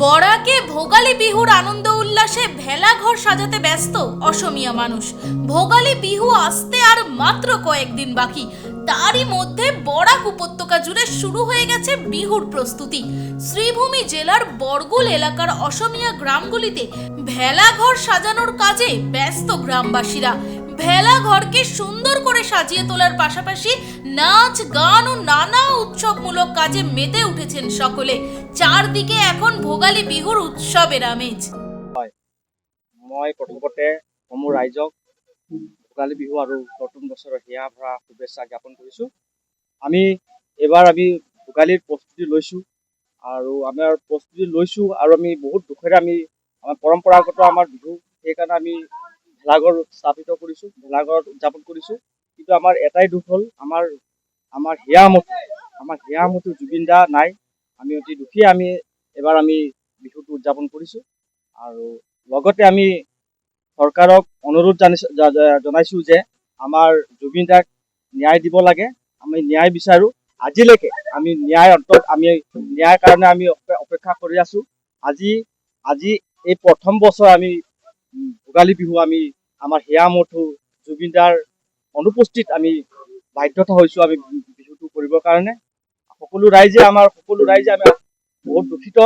বরাকে ভোগালী বিহুর আনন্দ উল্লাসে ভেলাঘর সাজাতে ব্যস্ত অসমিয়া মানুষ। ভোগালী বিহু আসতে আর মাত্র কয়েকদিন বাকি, তারই মধ্যে বরাক উপত্যকা জুড়ে শুরু হয়ে গেছে বিহুর প্রস্তুতি। শ্রীভূমি জেলার বরগুল এলাকার অসমিয়া গ্রামগুলিতে ভেলাঘর সাজানোর কাজে ব্যস্ত গ্রামবাসীরা। ভেলাঘরকে সুন্দর করে সাজিয়ে তোলার পাশাপাশি নাচ গান ও নানা উৎসবমূলক কাজে মেতে উঠেছেন সকলে। চারদিকে এখন ভোগালী বিহুর উৎসবের আমেজ। মই প্ৰথমতে সমূহ ৰাইজক ভোগালী বিহু আৰু নতুন বছৰৰ হিয়া ভৰা শুভেচ্ছা জ্ঞাপন কৰিছোঁ। আমি ভোগালীৰ প্ৰস্তুতি লৈছোঁ আৰু আমি বহুত দুখেৰে আমাৰ পৰম্পৰাগত আমাৰ বিহু, সেইকাৰণে আমি ভেলাঘৰ স্থাপিত কৰিছোঁ, ভেলাঘৰত উদযাপন কৰিছোঁ। কিন্তু আমাৰ এটাই দুখ হ'ল আমাৰ হিয়ামতি জুবিন দা নাই। আমি অতি দুখী। এইবাৰ আমি বিহুটো উদযাপন কৰিছোঁ আৰু লগতে আমি চৰকাৰক অনুৰোধ জনাইছোঁ যে আমাৰ জুবিন দাক ন্যায় দিব লাগে। আমি ন্যায় বিচাৰোঁ। আজিলৈকে আমি ন্যায়ৰ কাৰণে আমি অপেক্ষা কৰি আছোঁ। আজি এই প্ৰথম বছৰ আমি ভোগালী বিহু আমাৰ হিয়ামঠু জুবিন দাৰ অনুপস্থিত আমি বাধ্যতা হৈছোঁ আমি বিহুটো কৰিবৰ কাৰণে। সকলো ৰাইজে আমি বহুত দুখিত,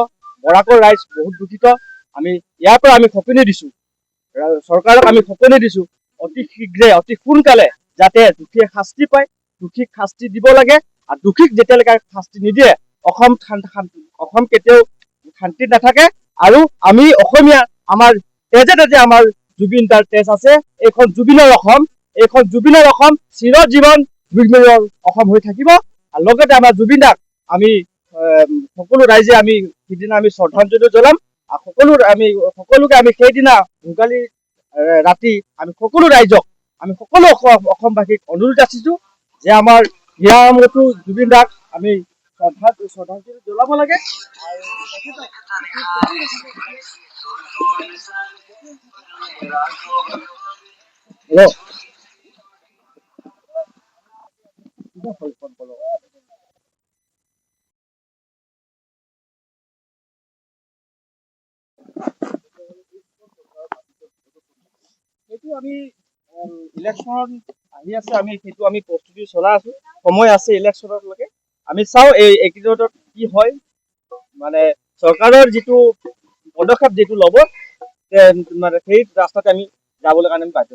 বৰাকৰ ৰাইজ বহুত দুখিত। আমি ইয়াৰ পৰা সঁপনি দিছোঁ, চৰকাৰক আমি সঁপনি দিছোঁ, অতি শীঘ্ৰে অতি সোনকালে যাতে দোষীয়ে শাস্তি পায়, দোষীক শাস্তি দিব লাগে। আৰু দোষীক যেতিয়ালৈকে শাস্তি নিদিয়ে অসম কেতিয়াও শান্তিত নাথাকে। আৰু আমি অসমীয়া, আমাৰ তেজে আমাৰ জুবিন দাৰ তেজ আছে। এইখন জুবিনৰ অসম চিৰজীৱন জুবিনৰ অসম হৈ থাকিব। আৰু লগতে আমাৰ জুবিন দাক আমি সকলো ৰাইজে সিদিনা শ্ৰদ্ধাঞ্জলি জ্বলাম। সকলোকে সেইদিনা ভোগালী ৰাতি সকলো ৰাইজক সকলো অসমবাসীক অনুৰোধ যাচিছোঁ যে আমাৰ হিয়ামঠু জুবিন দাক আমি শ্ৰদ্ধাঞ্জলি জ্বলাব লাগে। সেইটো ইলেকশ্যন আহি আছে, সেইটো প্ৰস্তুতি চলাই আছোঁ। সময় আছে ইলেকশ্যনলৈকে। আমি চাওঁ এইকেইদিনত কি হয়। চৰকাৰৰ যিটো পদক্ষেপ ল'ব, সেই ৰাস্তাতে যাবলৈ কাৰণে বাধ্য।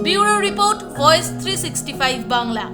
Bureau report, voice 365 Bangla.